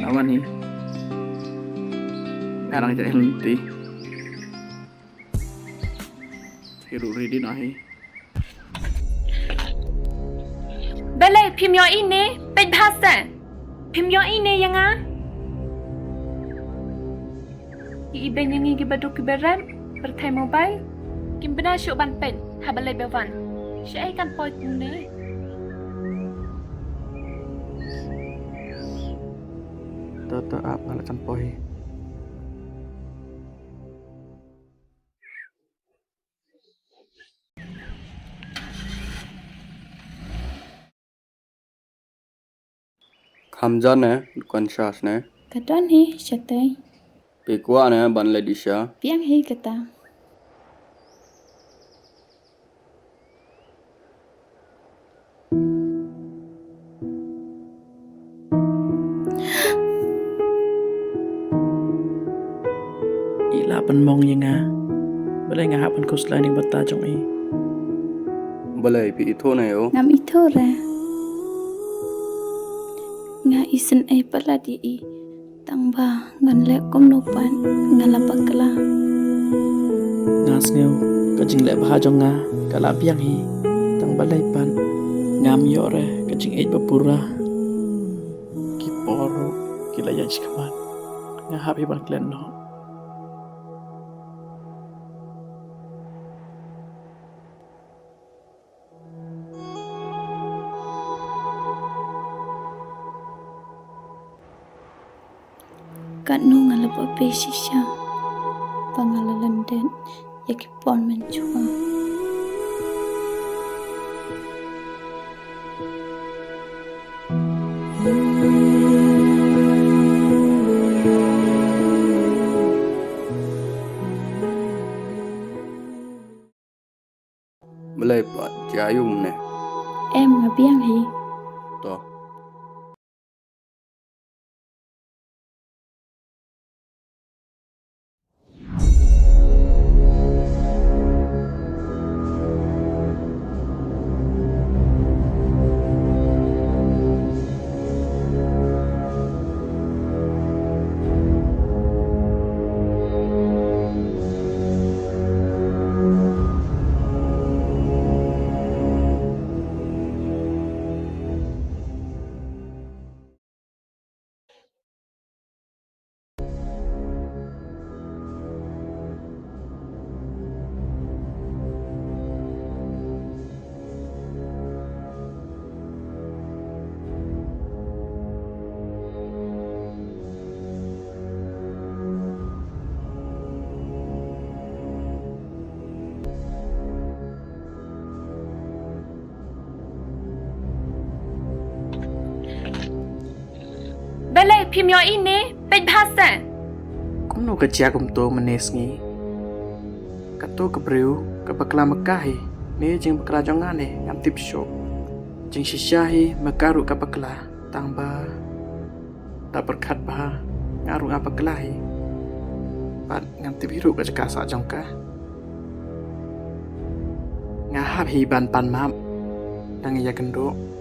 Awan ni. Ngarang jadi henti. Hiru ready nahi. Belai pimyo ini penpasan. Pimyo ini yang ah. Iben yang ini baduk kiberan bertai mobile. Kimbena syuk ban pen habalai bevan. Syai kan point ni. Tata ap ngalah campoi. Khamja ne konshas ne. Kadon hi syatai. Pekwa ne ban ledisha. Piang hi kata. Ila penmong yang ah. Balai ngah pen kusla ni bata jong i. Balai pi itu ne yo. Ngam itu ra. Nga isen ai pala di i. Tangba ngan lek Kumno pan ngalapa kala. Ngas ngeu kajing lek bah jong nga kala piang hi. Tang balai pan ngam yo re kajing ej bapura. Ki poro ki layan sikaman. Ngah hap hi ban klen no. Kat nu ngalapa pe shisha. Pangalalan den yakipon menjua. Balai pat jayum ne. Em ngabiang hi. To. Belai pimyo ini penpasan. Kumno kerja kumto menes ngi. Kato kebriu kepekla mekahi. Ni jing bekla jongan ni ngam tip show. Jing shishahi mekaru kepekla tangba. Tak berkat bah ngaru apa kelahi. Pat ngam tip hiru ke kasa jongka. Ngahap hiban pan map. Nang iakynduh.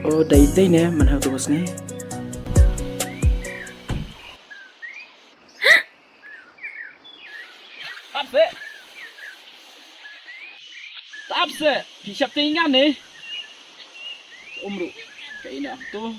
Oh, day nè, mình học tụi nè. Tapse, hisap tinggal nih. Umru, kayaknya tuh.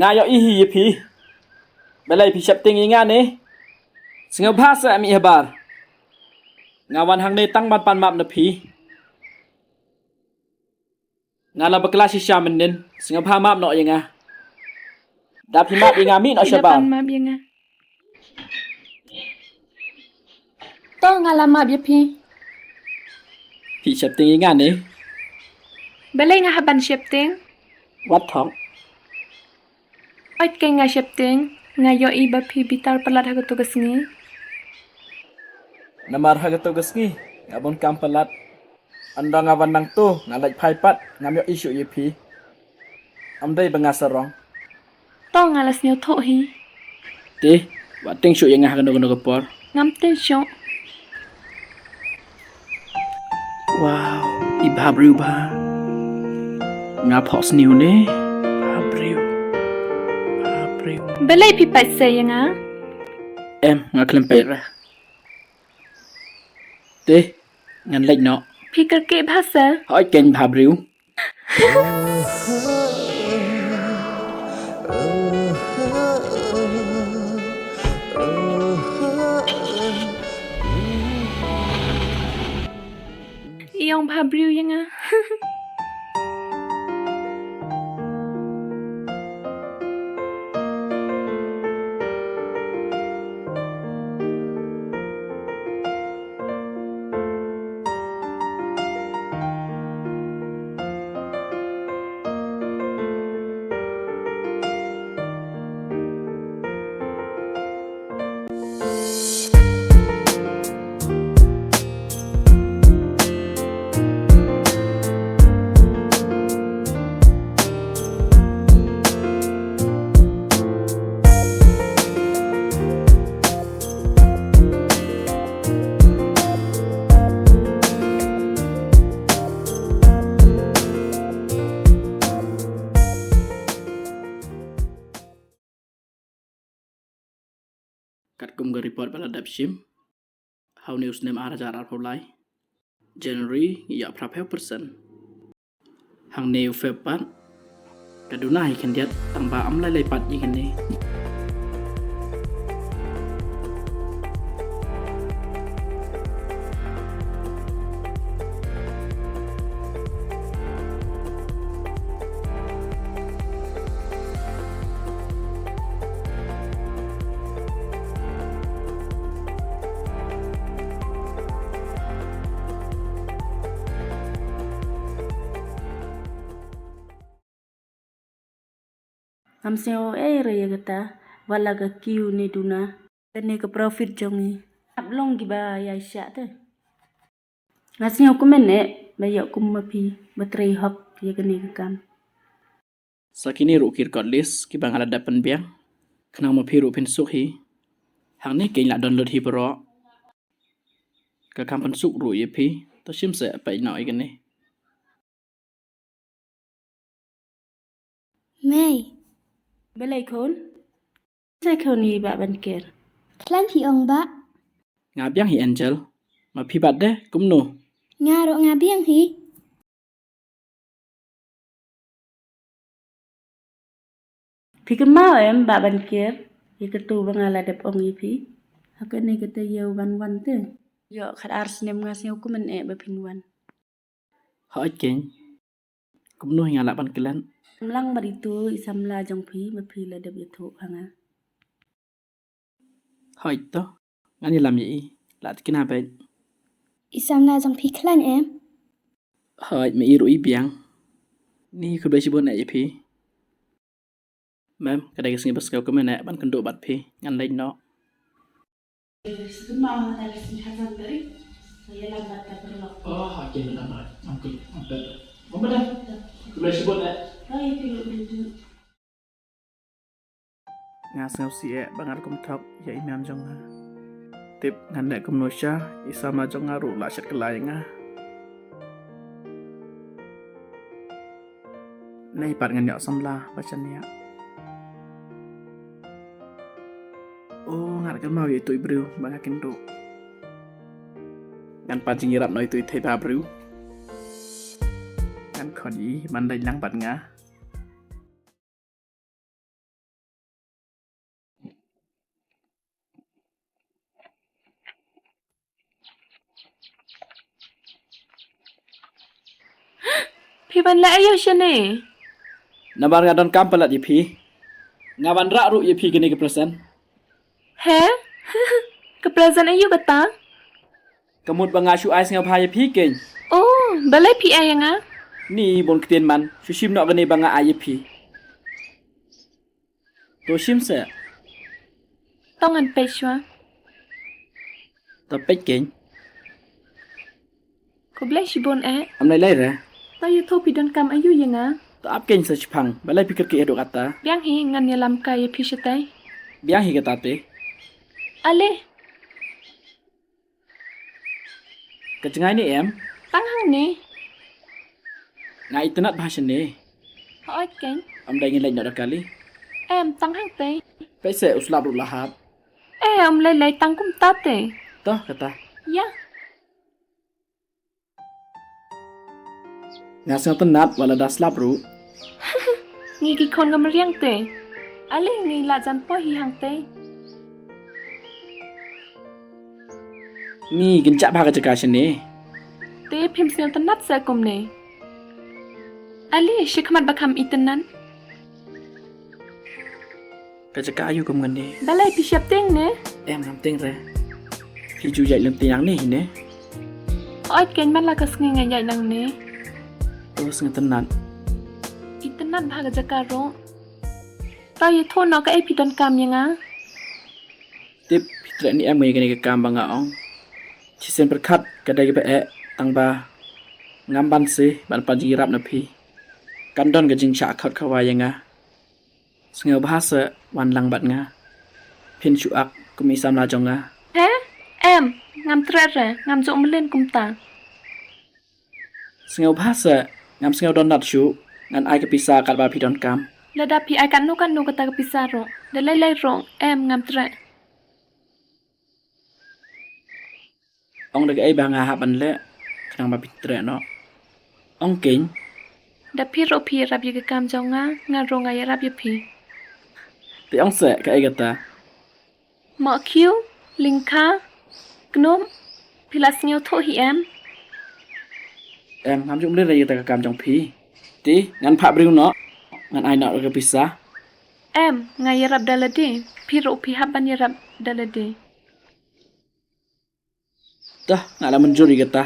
Ngayo ihi pi. Belai pi siap ting ingan ni. Singa bahasa mi habar. Ngawan hang ni tang ban pan map na pi. Ngala bakla si syamenin. Singa bah map no yenga. Dapi map yenga mi no syabar. Ilapan map yang to ngalam map ya pi. Pi siap ting ingan ni. Balai haban siap ting. Wat thong. Oit kay nga siap ting. Ngayo iba pi bitar pelat hago tugas ni. Namar haga tugas ni. Ngabon kampalat. Anda ngawan nang tu. Ngalaj paipat. Ngamyo isu ye pi. Amdai bangasarong. To ngalas nyo to hi. Ti. Wating syuk yang haga no gapor. Ngam tin syok. Wow. Iba briu ba. Ngap hos niu ni. Briu. Balai pi pat say yang Em ngak lempet ra. Ti. Ngan lej no. Pi kerke bahasa. Hỏi kênh Bà Briu. Iyong babriu yang Kat kum ga report bala dap shim. How news nem ara jar ar pholai. January ya prapel person. Hang neu fepan. Kaduna hi kan diat tang ba am lai lai pat yi kan ni. Amseo ya kata wala ga kiu ni duna kene ke profit jongi ablong giba ya sya te ngasio kumene bayo kumapi batri hop ya kene ke kam Sakini rukir kot list ki bang ala dapan biang. Kena mo phiru pin suk hi. Hang ni kein la download hi bro. Ka kam pan suk ru ye phi. To shim se pa ina i kan ni. Mei belai khon sai khon ni ba ban ker Klan hi ong ba, Nga biang hi Angel. Ma phi bat de Kumno. nga ro nga biang hi. Fikir mau em ba ban ker ya ketu bangala dep ong ipi hakene kete yau ban wan te yo khat ars nem ngasio kumene ba pinwan Hỏi kênh. Kumno hi ngala ban kelan. Mlang baritu isamla jong phi ma phi la dep yathu hanga Hỏi to. Ngani lam yi. La tikina ba. Isam na jong pi klan em. Hỏi me i ru i biang. Ni khu ba sibon na ye phi. Mem kadai singi bas kau kumene ban kendo bat phi. Ngan lai no. Mau na sin hazan dari saya lambat ta perlok Oh, hỏi kênh là mày. Angkut. Mo ba da. Khu ba sibon na. ai pilu bintu Nga sao sie bangar kum thok ya imam jong nga. Tip ngande kum no sha isama jong nga ru la shat kelai nga. Nay pat ngan ya samla bacan ya. Oh ngat kan mau itu ibru bangakin ru. Ngan pancing irap no itu thai ba bru. Ngan khon yi man dai lang pat nga. Phi ban la ayo shane. Nabar ngadon kam pelat yepi. Ngawan rak ru yepi gini ke present. He? Kepresent ayo kata? Kemut bangasyu ais ngapa yepi ken. Oh, balai pi ayang ah? Ni bon ketien man. Sushim nak gini banga yepi. To shim se. Tongan peshwa. Tapet ken. Ko blai shibon Am lai re. Tayo tho pi don kam ayo yang ah? Ta ap ken se chpang. Balai pikir ke eduk kata. Biang hi ngan yalam ka ye pi shatai. Biang hi kata te. Ale, Kecengai ni em. tang hang ni. Ngai internet bahasa ni. Oi ken. Am dah ingin lain nak kali. Em tang hang te. Pese uslap ru lahap. Em lai tang kum ta te. Toh kata. Ya. Ngasang tenat wala dah slap ru. Ngi ki kon ngam riang te. Ale ngi la jan po hi hang te. Ni gencak bah kecekah sini. Te phim sil tanat sa kum ne. Ale shikmat bakam itenan. Kecekah ayu kum ngani. Balai pi syap teng ne. Em ngam ting re. Hiju jai lem tiang ni ne. Oi ken man la kas ngi ngai ngai nang ne. Terus ngetenat. Itenan bha ga jakaro. Tayo tho no ka e pi don kam yang ah? Tip fitrek ni em ngai kene ke kam banga ong. Cisen perkat kedai ke pe tang ba. Ngam ban si ban pan jirap na pi. Kandon ke jing cha khat khawai yang ah. Sengau bahasa wan lang bat nga. Pin chuak kumi sam la jong nga. He? Em ngam tre re ngam zo melen kum ta. Sengau bahasa ngam sengau don nat shu ngan ai ke pisa kat ba pi don kam. Lada pi ai kan no kata ka pisaro. Da lai rong em ngam tre. Ong dak ai banga ha ban le kenang ba pitre no. Ong king Da pi ro pi rap ye ka kam jonga nga ro nga ya rap ye pi. ti ong se ka ai gata. Mo kiu lingka gnom pilas ngeu tho hi em. Em ngam jum le ra ta ka kam jong pi. Ti ngan pha briu no. Ngan ai nak ke pisa. Em nga ya rap dalade. Pi ro pi haban ya rap dalade. Dah ngala menjuri gata.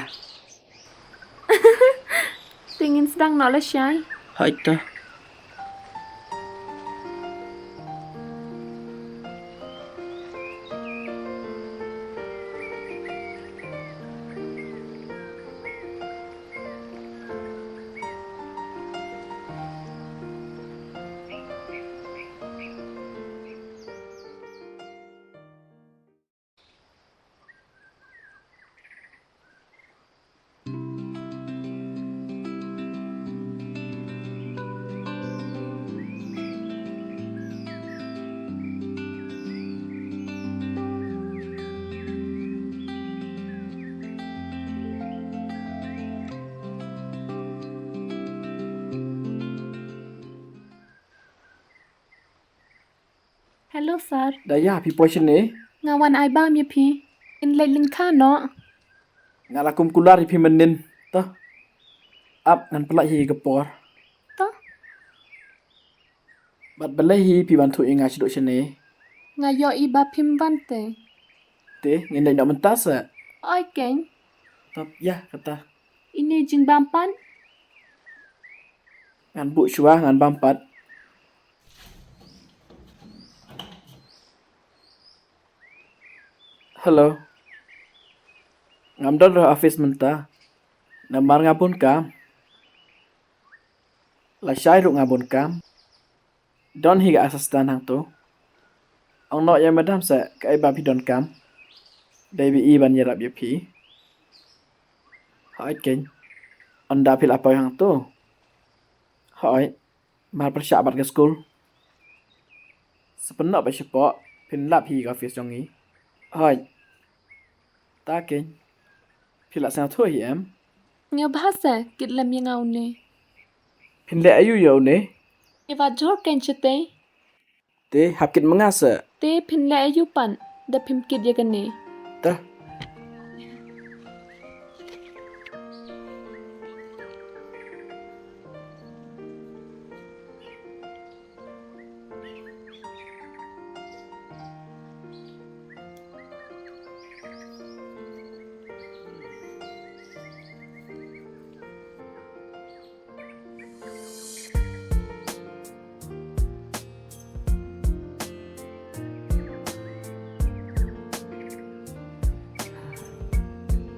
Tingin sedang no la syai. Hai ta. Hello sir. Daya pi poi sini. Ngawan ai ba mi pi. In lai lingka no. Ngala kum kular pi menin. Toh. Ap ngan pelak hi kepor. To. Bat belai hi pi bantu inga siduk sini. Ngayo i ba pim bante. Te ngin nak mentas sa. Oi ken. Top ya kata. Ini jing bampan. Ngan bu syuah ngan bampat. Hello. Ngam don roh office menta. Namar ngabun kam. La syai ru ngabun kam. Don higa asastan hang tu. Ong nok yang madam sa ka ai ba pi don kam. Baby i ban yerap ye pi. Hai ken. Anda pil apa hang tu? Hai. Mar persyabat ke school. Sepenak ba syepok pin lap hi ka office jong ni. Hai. Ta ken. Pila sang tu hi em. Ngeu bahasa kit lam yang au ne. Pin le ayu yo ne. Iwa jor ken chete. Te hapkit mengasa. Te pin le ayu pan. Da pim kit ya gane. Ta.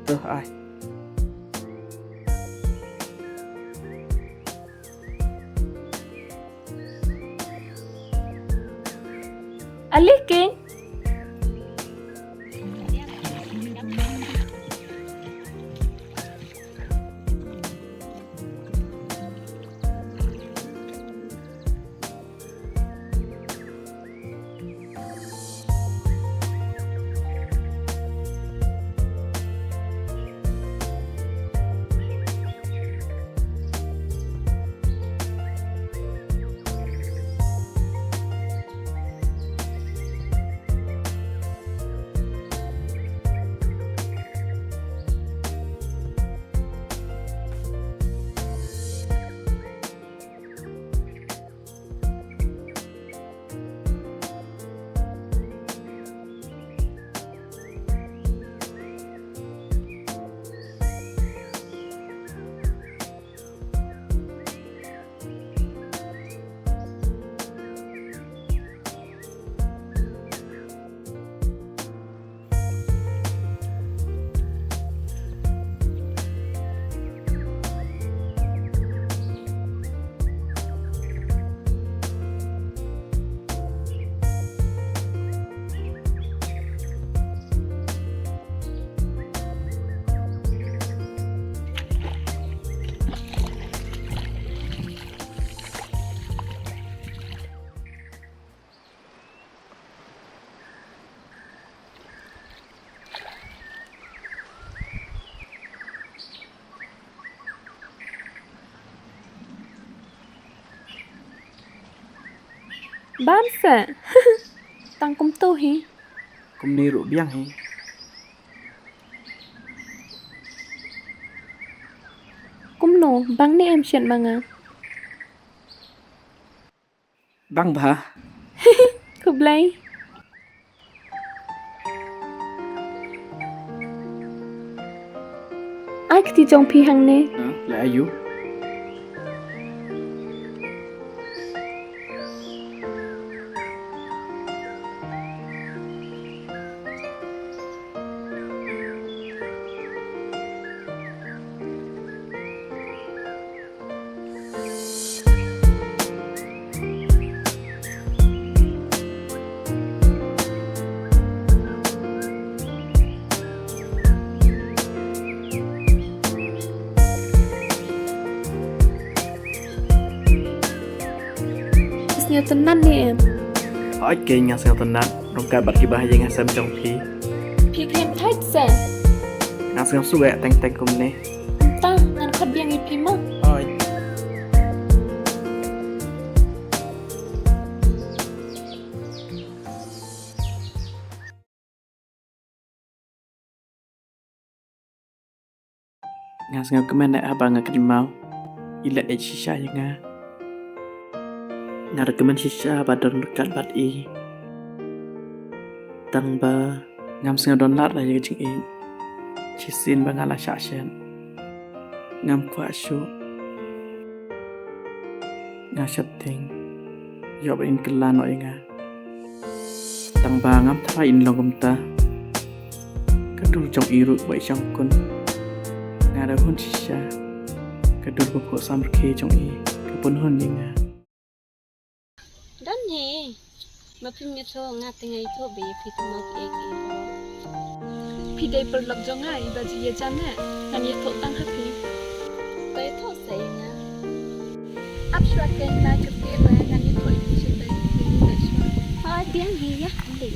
tơ ai. Alikin. Bamsa. Tang kumto hi. Kumni ru biang hi. Kumno, bang ni em sian manga. Bang ba? Kublai. Ai kti jong pi hang ne. Lại ayu. Nhiều tenan ni em. Hỏi kê ngang sao tên nát. Rong cả bật kì bà hay ngang xem trong phí. Pi kem tight sen. Ngang xem su gẹ tanh tanh cùng nè. Ta ngan khot biang i pi mo. Ôi. Ngang xem comment lại abang ngak di mau. Ila e shisha ya nga. Nga recommend shisha badon dekat bat i. Tang ba ngam singa don lat la ye jing i. Chisin ba ngala sha shen. Ngam kwa shu. Nga shatting. Yob in kelan no nga. Tang ba ngam thai in longum ta. Kadul trong iru bai trong kun. Nga da hun shisha. Kadul po sam ke trong i. Kapun hun ni nga. Dan he. Mapim ni so nga tingai to be pitmo ek e. Pi dei per lok jong ai ba ji ye jam ne. Nam ye thot tang happy. Tay tho sai nga. Ap shwa ken la chuk ke ba nam ye thot chi dei. Ha biang hi ya. Ande.